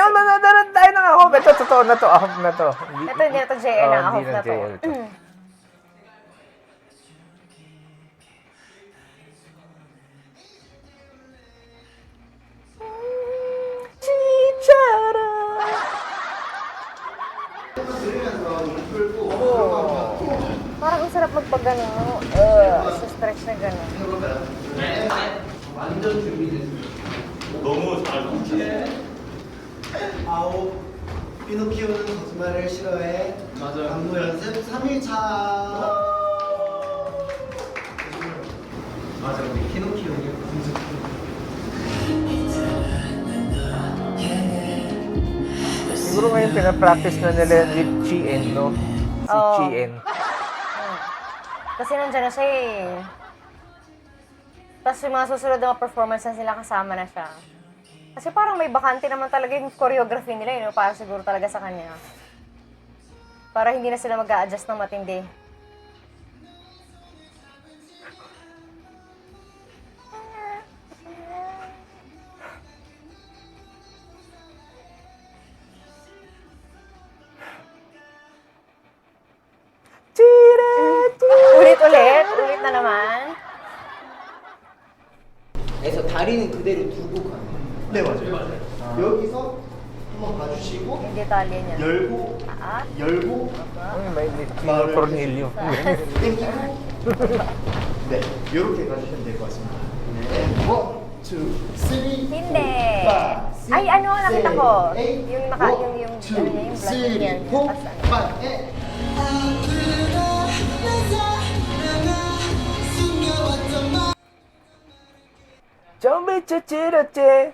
Ayun, manadaran tayo ng ahop. Ito, totoo na to. Ahop na to. Ito, hindi na to JL na. Ahop Hindi na to. JL to. Chichara. Parang ang sarap magpagano. Sa stretch na gano'n. 완전 준비됐어. 너무 잘 맞췄어. 아홉 피노키오는 거짓말을 싫어해. 맞아요. 안무 연습 3일차. 맞아, 우리 키노키오니 Siguro ngayon pinapractice na nila with Chien, no? Si Oo. Chien. Kasi nandiyan na siya eh. Tapos yung mga susunod na mga performances nila kasama na siya. Kasi parang may bakante naman talaga yung choreography nila, no? Para siguro talaga sa kanya. Para hindi na sila mag-a-adjust ng matindi. Ulit na naman. 그래서 다리는 그대로 두고 가는 거예요. 네 맞아요. 여기서 한번 봐주시고 Yung detalye niya. 열고 At, 열고 Ay, may Chino Cornelio. 땡기고 네 이렇게 가주시면 될 것 같습니다. 네. 원, 투, 쓰리, hindi. 파, Ay, ano, nakita ko. 에잇, Yung 원, ano niya, yung 투, blonde hair 쓰리, niya. 포, Tapos ano. 파, 에. 좀비 찌찌르찌.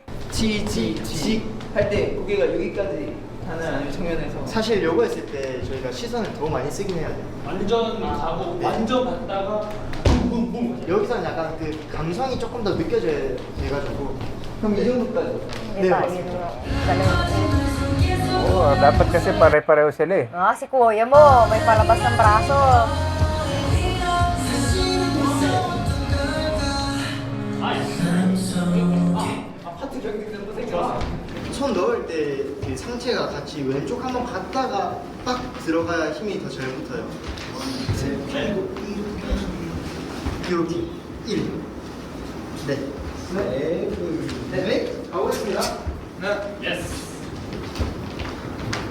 할 때 고개가 여기까지 하는 아니면 정면에서 사실 요거 했을 때 저희가 시선을 더 많이 쓰긴 해야 돼요. 완전 가고 완전 갔다가 붐붐붐. 여기서는 약간 그 감성이 조금 더 느껴져야 돼가지고 그럼 이 정도까지 네, Detalye 맞습니다. mo. Galing. Oo, dapat kasi pare-pareho sila eh. Ah, si kuya mo, may palabas ng braso. 파트 경기는 또 생겨. 손 넣을 때 그 상체가 같이 왼쪽 한번 갔다가 딱 들어가야 힘이 더 잘 붙어요. 이렇게 1 네. 네, 네, 가보겠습니다. 예스.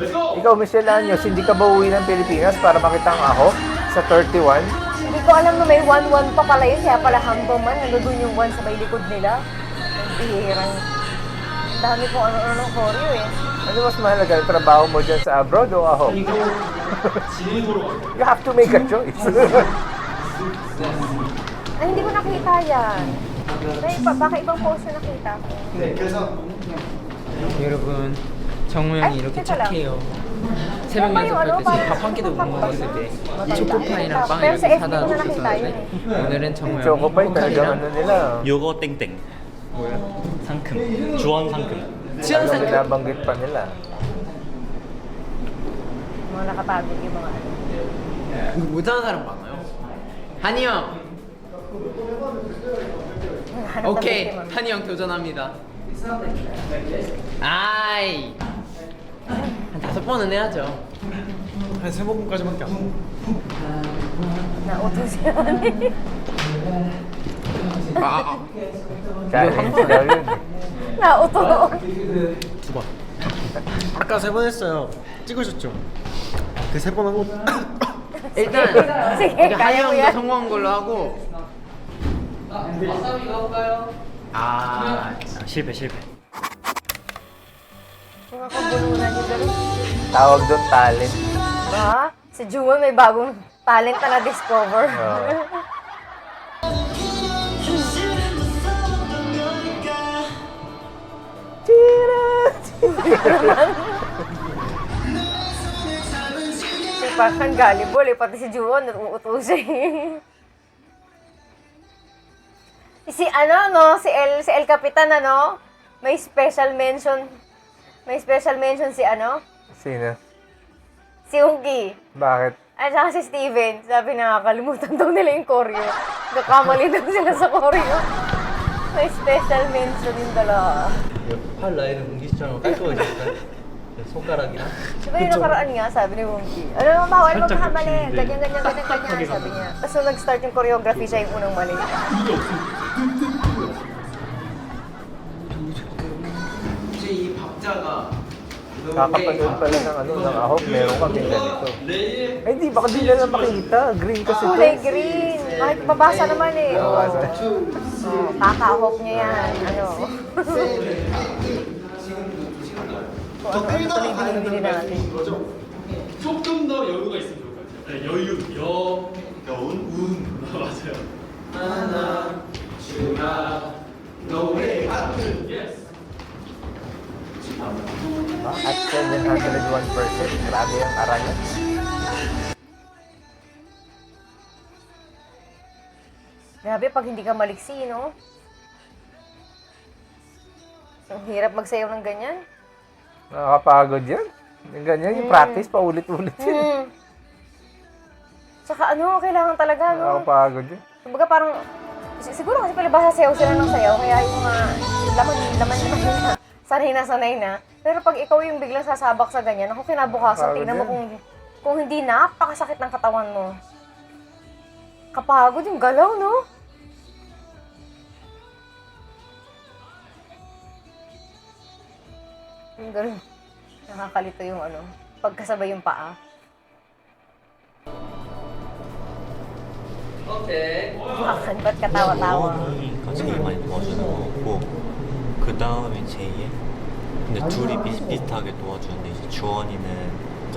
Let's go. Ikaw, Michelle Anyos, hindi ka ba uwi ng Pilipinas para makita ang ahop sa 31? Hindi ko alam na may 1-1 pa pala yun, kaya pala humble man, nandun yung 1 sa may likod nila. Ang bihirang. Ang dami kong ano-ano ng choreo eh. Ano mas mahalaga, yung trabaho mo dyan sa abroad o ahop? 이거 진입으로 가. You have to make a choice. Ay, hindi ko nakita yan. Ay, baka ibang post na nakita ko. 네, 그래서 여러분 정우 아이, 형이 이렇게 괜찮아. 착해요. 새벽 Yung ba yung ano, 연습할 때 parang 밥 한 끼도 못 먹었을 때 Matanda. 초코파이랑 빵 Pero sa 이렇게 FB 사다 ko na nakita yun 줬었는데 eh. 오늘은 정우 형이 Choco Pie talagang ano nila. 요거 땡땡 뭐야? 상큼 주원 상큼 Talagang binabanggit pa nila. Mga nakatago yung mga ano. 이거 못하는 사람 많아요. 한이 형. Hanap ng 오케이. biktima. 한이 형 도전합니다. 아이. 한 5번은 해야죠. 한 3번까지밖에 안 돼요. Nauto siya. Challenge daw yun eh. Nauto. 아까 3번 했어요. 찍으셨죠? 그 3번 하고 일단 Sige, 이게 한이 kaya mo 형도 yan. 성공한 걸로 하고. 와사비 넣을까요? 아 실패 Mga kabulunan niyo dali. Tawag doon talent. Ha? Si Juwon may bagong talent na na-discover. Oo. Si parang gullible eh, pati si Juwon uutusin. Si ano no, si El Capitan ano, may special mention. May special mention si ano, Sino? si Unki. Bakit? At saka si Steven, sabi na nakakalimutan daw nila yung choreo. Nagkamali daw sila sa choreo. May special mention yung dalawa. 팔 라인은 은기 씨처럼 깔끔하게 했어요. 손가락이랑. Di ba yung nakaraan nga, sabi ni Wongki, ano naman bawal mo makamali, ganyan, sabi niya. Tapos nung nag-start yung choreography, siya yung unang mali. 이제 이 박자가 Kakapanood pala ng ng ahok, meron kami ganito. Ay, di, baka di na makita. Green kasi to. Kulay green. Kahit babasa naman eh. Babasa. Kaka-ahok niya yan. Ano? Kung ano tuloy binibili natin. 조금 더 여유가 있으면 좋을 것 같아요. 네, 여유, 여운, 맞아요. 하나, 주나, 너의 하트. Yes. At 701%. Grabe ang aranya. Grabe pag hindi ka maliksi, no? Ang hirap magsayaw ng ganyan. Nakakapagod yan. Yung ganyan, yung practice, paulit-ulit yan. Tsaka ano, kailangan talaga, no? Nakakapagod yan. Kumbaga parang, siguro kasi palibasa sayaw sila ng sayaw, kaya yung laman na, sanay na. Pero pag ikaw yung biglang sasabak sa ganyan, ako kinabukasan, Pagod tingnan mo yan. kung hindi napakasakit ng katawan mo. Kapagod yung galaw, no? Yung ganun. Nakakalito yung ano, pagkasabay yung paa. 오케이. Bakit? Ba't katawa-tawa? 주원이가 제일 많이 도와주는 거고 그 다음에 제이에 근데 둘이 비슷비슷하게 도와주는데 이제 주원이는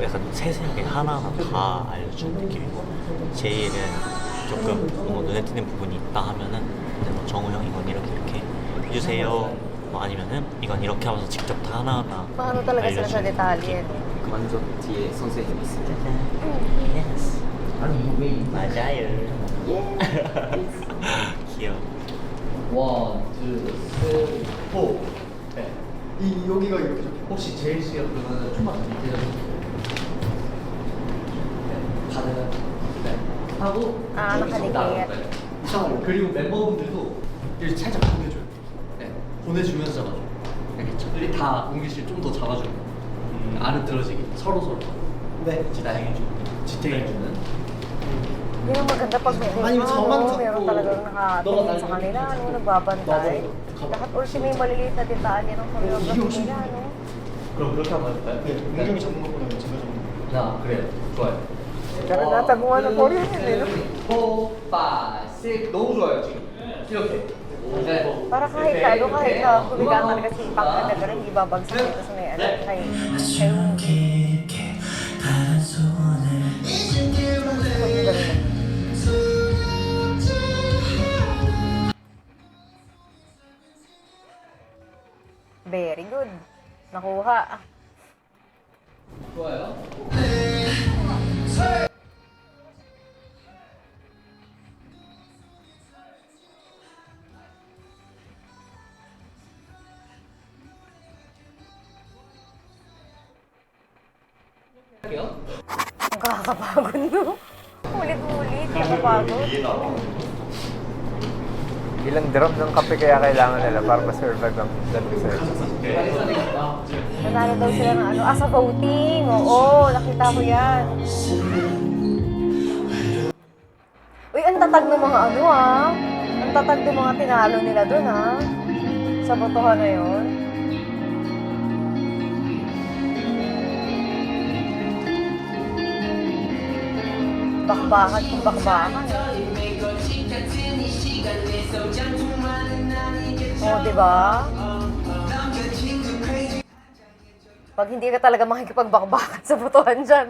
약간 세세하게 하나하나 다 알려주는 느낌이고 제이는 조금 눈에 띄는 부분이 있다 하면은 이제 뭐 정우 형 이건 이렇게 해주세요 뭐 아니면은 이건 이렇게 하면서 직접 다 하나하나 Paano talaga sila sa detalye, no? 완전 뒤에 선생님이 있어요. Yes. 맞아요. 귀여워. 원, 투, 쓰리, 포. 네. 여기가 이렇게 적혀. 혹시 제일 씨가 그러면은 좀만 더 밑에 좀. 네. 가능한. 네. 하고. 아, 여기서 nakadikit. 나가요. 네. 이상하고 그리고 멤버분들도 이렇게 살짝 보내줘요. 네. 보내주면서 잡아줘. 알겠죠? 우리 다 웅기 씨를 좀 더 잡아주는 거. 안을 들어지게 서로. 네. 지탱해주는. Yun ang maganda pag may Ay, someone ano, meron ko. talagang nakatingin sa kanila, ano, nagbabantay. Dapat ulti may maliliit na detalye ng choreography nila, no? 그럼 그렇게 한번 해볼까요? 네. 문경이 잡는 것보다 제가 잡는 거. 나 그래요. 좋아요. Pero nataguan ng Korean yun, eh, no? 4, 5, 6 너무 좋아요 지금. 이렇게. 네. Para kahit ano, kahit humigaan talaga si Pak na pero hindi babagsak dito sa may ano, kay Wongki. Yung ganun. Very good. Nakuha. 좋아요. 할게요. Ang kakapagod, no? Ulit-ulit, kakapagod. Ilang drum ng kape kaya kailangan nila para ma-survive ang episode. Nanalo daw sila ng ano, sa voting. Oo, nakita ko yan. Uy, ang tatag ng mga ano Ang tatag ng mga tinalo nila dun sa botohan na yun. Bakbakan kung bakbakan. Oo, diba? Pag hindi ka talaga makikipagbakbakan sa botohan dyan,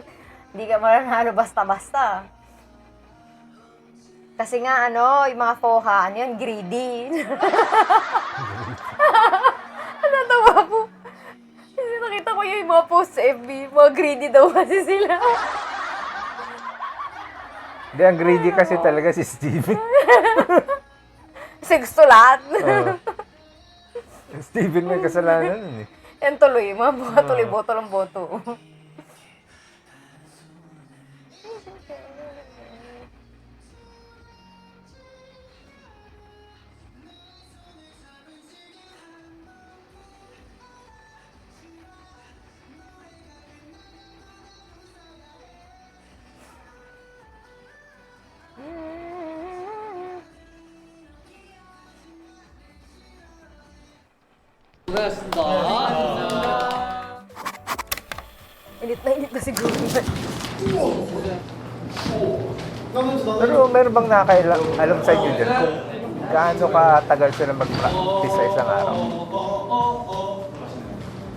hindi ka mananalo basta-basta. Kasi nga, yung mga foha, yun, greedy. Natatawa ko. Kasi nakita ko yung mga post sa FB, mga greedy daw kasi sila. Hindi, ang greedy kasi talaga si Steven. Sexto lahat. Steven may kasalanan nun eh. Yan tuloy, mga tuloy boto ng boto. 고생하셨습니다. Init na siguro. Pero meron bang alam sa inyo dyan kung gaano katagal sila mag-practice sa isang araw?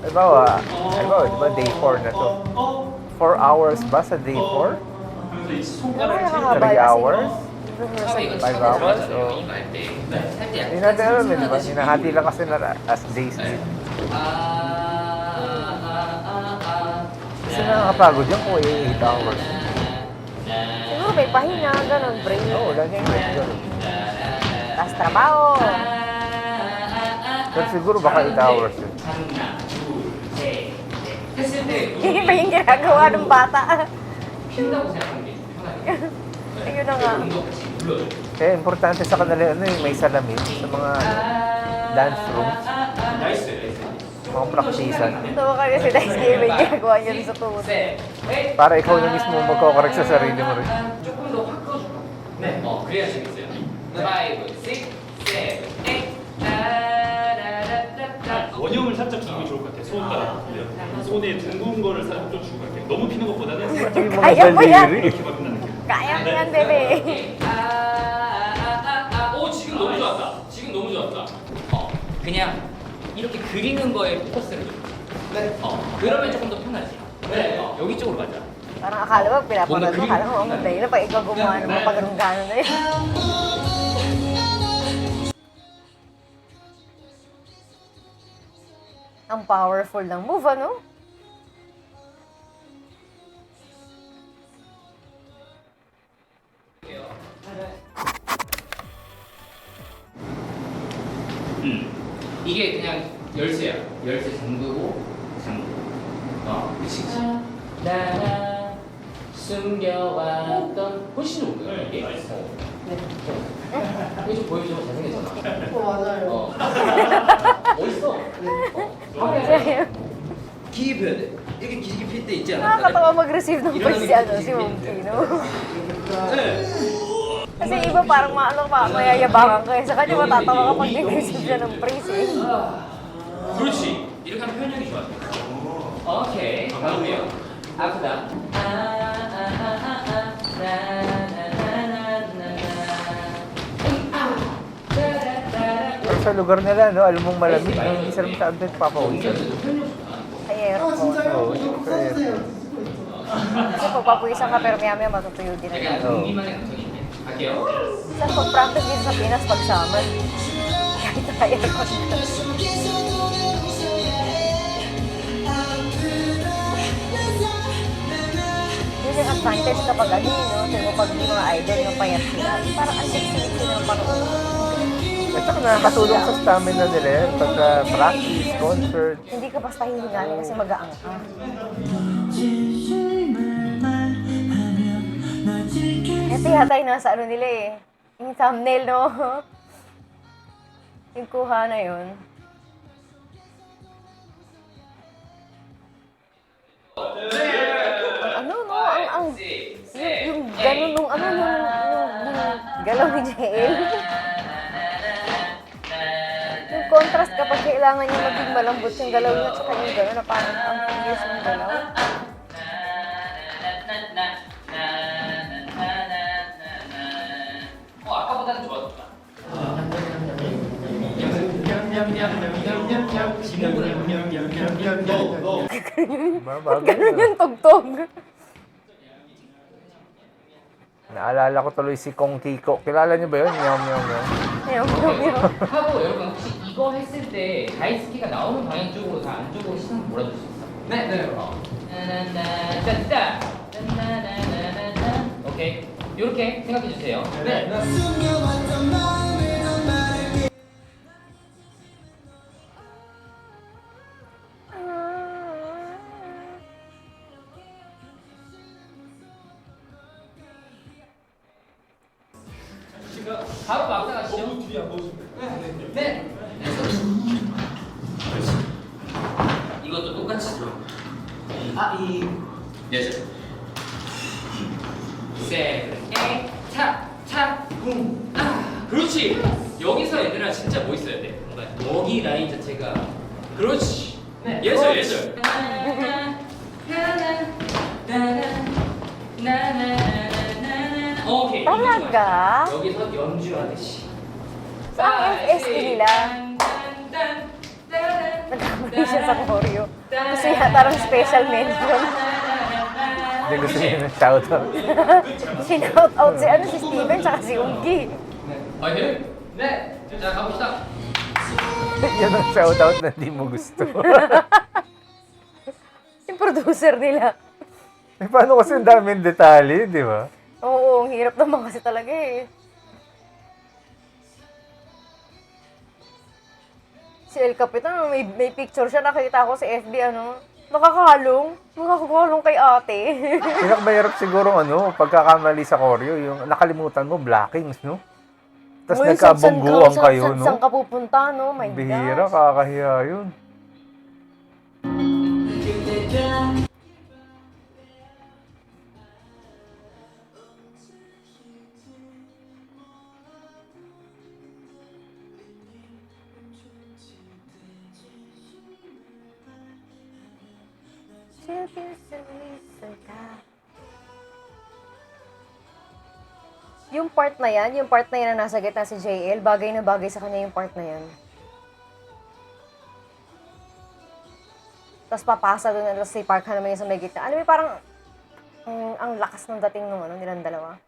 Halimbawa, di ba day 4 na to? 4 hours ba sa day 4? 3 hours? 5 hours? O... Hindi natin alam, di ba? Hinahati lang kasi na as days din. Kasi nakakapagod yan kung 8 hours. Siguro may pahinga, ganun, break. Oo, lagi yung ganun. Tapos trabaho. Pero siguro baka 8 hours yun. Hindi pa yung ginagawa ng bata. Ayun na nga. Kaya importante sa kanila may salamin sa mga dance rooms, mga praktisan. Tawa ka kasi dahil may ginagawa niya sa tuhod. Para ikaw na mismo magkokorek sa sarili mo rin. 조금 더 확 꺼줘. 네. 그래야 재밌어요. 5, 6, 7, 8. 원형을 살짝 주는 게 좋을 것 같아요. 손가락. 손에 둥근 거를 살짝 좀 주고 갈게요. 너무 피는 것보다는 Yung mga Kaya mo yan. daliri. 이렇게 막 끝나는 게. Kaya mo yan, bebe. 오, 지금 너무 좋았다. 지금 너무 좋았다. 그냥 이렇게 그리는 거에 포커스를 줘. 네. 그러면 조금 더 편하지. 네. 여기 쪽으로 가자. Parang akala mo, pinapanood mo, akala mo, madali na pag ikaw gumawa ng mga pagarong-gano na yun. Ang powerful ng move, ano? 이게 그냥 열쇠야. 열쇠 잠그고 잠그고. 그치. 나나 숨겨왔던 훨씬 좋은 거야 이게. 이거 좀 보여줘. 잘생겼잖아. 맞아요. 멋있어. 기입해야 돼. 이렇게 기지개 필 때 있지 않아? Nakakatawa mag-receive ng first si, ano, si Monkey, no? Kasi iba parang maano pa, mayayabangan ka. Sa kanya matatawa ka pag nag-receive siya ng praise, eh. 그렇지. 이렇게 하면 표현력이 좋아. 오케이. 다음이요. 아프다. Pero sa lugar nila, no, alam mong malamig, no, hindi sila masyadong nagpapawisan. Ay, aircon. Oo, syempre. Kasi pagpapuwisan ka pero maya-maya matutuyo din ang 약간 gano'n. 동기만의 감정이 있네. 갈게요. Sa pag-practice dito sa Pinas pag summer, kahit naka-aircon ka. Yun yung advantage kapag ano, no? Tingnan mo pag yung mga idol ng payat sila, parang ang sexy sila ng panood. At saka nakakatulong sa stamina nila yan, pagka practice, concert. Hindi ka basta hihingalin kasi magaang ka. Ito yata yung nasa ano nila eh. Yung thumbnail, no? Yung kuha na yun. Ang ano, no? Yung gano'n nung ano, nung galaw ni JL. Yung contrast kapag kailangan niya maging malambot yung galaw niya at saka yung gano'n na parang ang fierce ng galaw. 아까보다는 좋아졌다. Bago Gano'n yung tugtog. Naalala ko tuloy si Kong Kiko. Kilala niyo ba yun? Meow, meow, meow. Meow. 하고 여러분 혹시 이거 했을 때 다이스키가 나오는 방향 쪽으로 다 안쪽으로 시선 몰아줄 수 있어? 네, 네. 나나나나나나 나나나나나 오케이. 이렇게 생각해 주세요. 네. 바로 막 나가시죠. 너무 뒤에 안 보시면 돼요. 네. 이것도 똑같이 들어. 예스. 셋, 에, 차, 붕. 그렇지. 여기서 얘들아 진짜 뭐 있어야 돼? 뭔가 여기 라인 자체가 그렇지. 예절 예절. 오케이. Talaga? 여기서 연주하듯이. Ang FSE nila. Nagkamali siya sa choreo. Gusto niya tarang special mention. Hindi gusto niya ng shoutout. Sinout out si ano si Steven tsaka si Unggi. 화이팅. 네. 자 가봅시다. Yan ang shoutout na hindi mo gusto. Yung producer nila. Eh, paano kasi ang daming detalye, di ba? Oo, ang hirap naman kasi talaga eh. Si El Capitan, may picture siya, nakita ko sa FB, ano, nakakahalong kay ate. Pinakamahirap siguro pagkakamali sa choreo, yung nakalimutan mo, blockings, no? Tapos Uy, nagkabungguan kayo, no? Saan ka pupunta, no? My Bihira, gosh. kakahiya yun. Yung part na yan na nasa gitna si JL, bagay na bagay sa kanya yung part na yan. Tapos papasa doon, tapos si Park naman yung sa may gitna. Alam mo, parang ang lakas ng dating nung nilang dalawa.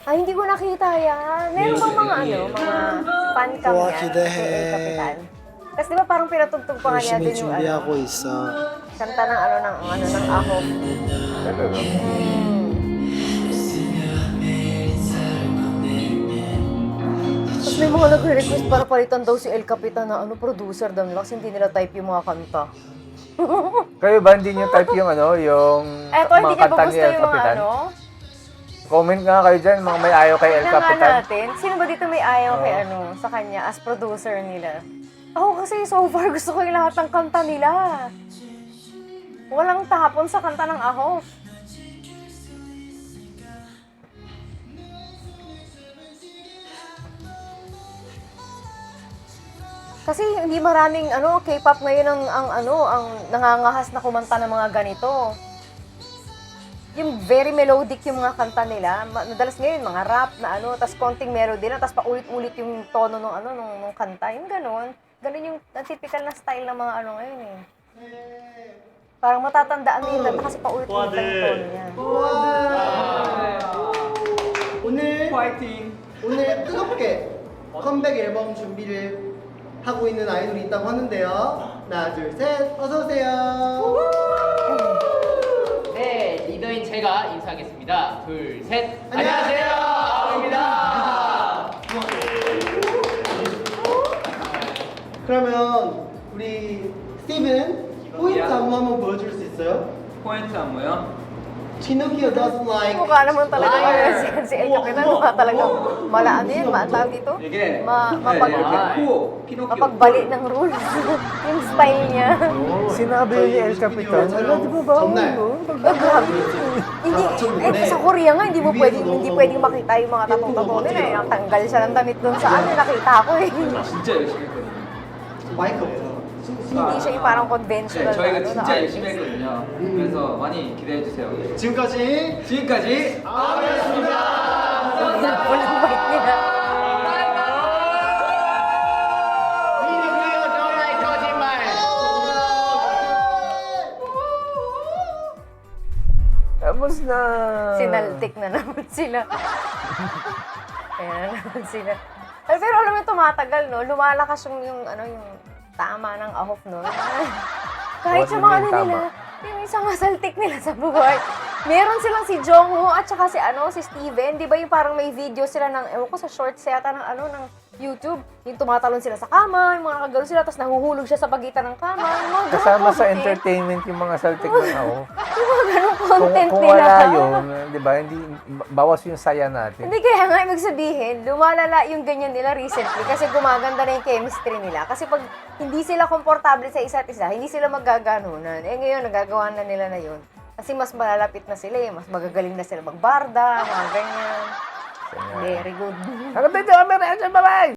Ay, hindi ko nakita yan. Meron bang mga mga fan cam yan? Si El Capitan. Kasi di ba parang pinatugtog pa nga niya din yung 준비하고 있어. kanta ng ng ahok. Talaga. Tapos may mga nagre-request para palitan daw si El Capitan na producer daw nila kasi hindi nila type yung mga kanta. Kayo ba, hindi nyo type yung yung Eto, hindi niya ba kanta ni gusto El yung mga Capitan? Comment nga kayo dyan, mga may ayaw kay El Tingnan nga Capitan. natin. Sino ba dito may ayaw kay sa kanya as producer nila? Ako kasi so far gusto ko yung lahat ng kanta nila. Walang tapon sa kanta ng Ahok. Kasi hindi maraming K-pop ngayon ang nangangahas na kumanta ng mga ganito. Yung very melodic yung mga kanta nila. Madalas ngayon mga rap na tas konting melody na, tas paulit-ulit yung tono nung kanta. Yung ganun. Ganun yung typical na style ng mga ngayon eh. Parang matatandaan nila kasi paulit-ulit lang yung tono niya. 오늘 뜨겁게 컴백 앨범 준비를 하고 있는 아이돌이 있다고 하는데요. 하나, 둘, 셋, 어서 오세요. 네, 리더인 제가 인사하겠습니다. 둘, 셋. 안녕하세요. 아우입니다. 그러면 우리 스티븐 포인트 안무 한번 보여줄 수 있어요? 포인트 안무요? Pinocchio doesn't like Mukha naman talaga yun. Si El Capitan, mukha talaga. Tawag dito? 이게 Mapagbali ng rules. Yung style niya. Sinabi ni El Capitan, di ba ba? 전날 Hindi, sa Korea nga, hindi pwedeng makita yung mga tatong-tatong nila eh. Tanggal siya ng damit doon sa nakita ko eh. 진짜 열심히 했거든요. 마이크 없잖아. Hindi siya yung parang 네, conventional 저희가 na 진짜 artist. 열심히 했거든요. 그래서 많이 기대해 주세요. 지금까지 지금까지 Walang bite nila. Tapos na... Sinaltik na naman sila. Kaya na naman sila. Pero alam mo, tumatagal, no? Lumalakas yung tama ng Ahok, no? Kahit What yung do you mga mean, nila, yung isang masaltik nila sa buhay. Meron silang si Jongho at saka si Steven. Di ba yung parang may video sila ng, ewan ko, sa shorts yata ng ng YouTube. Yung tumatalon sila sa kama, yung mga nakagano sila, tapos nahuhulog siya sa pagitan ng kama. Yung mga ganun Kasama sa content. entertainment yung mga saltik ng ako. Yung mga ganun content Kung nila. wala yun, di ba, hindi, bawas yung saya natin. Hindi kaya nga ibig sabihin, lumalala yung ganyan nila recently kasi gumaganda na yung chemistry nila. Kasi pag hindi sila komportable sa isa't isa, hindi sila magaganunan. Eh ngayon, nagagawa na nila na yun. Kasi mas malalapit na sila mas magagaling na sila magbarda, mga ganyan. Very good. Hanggang dito, bye-bye!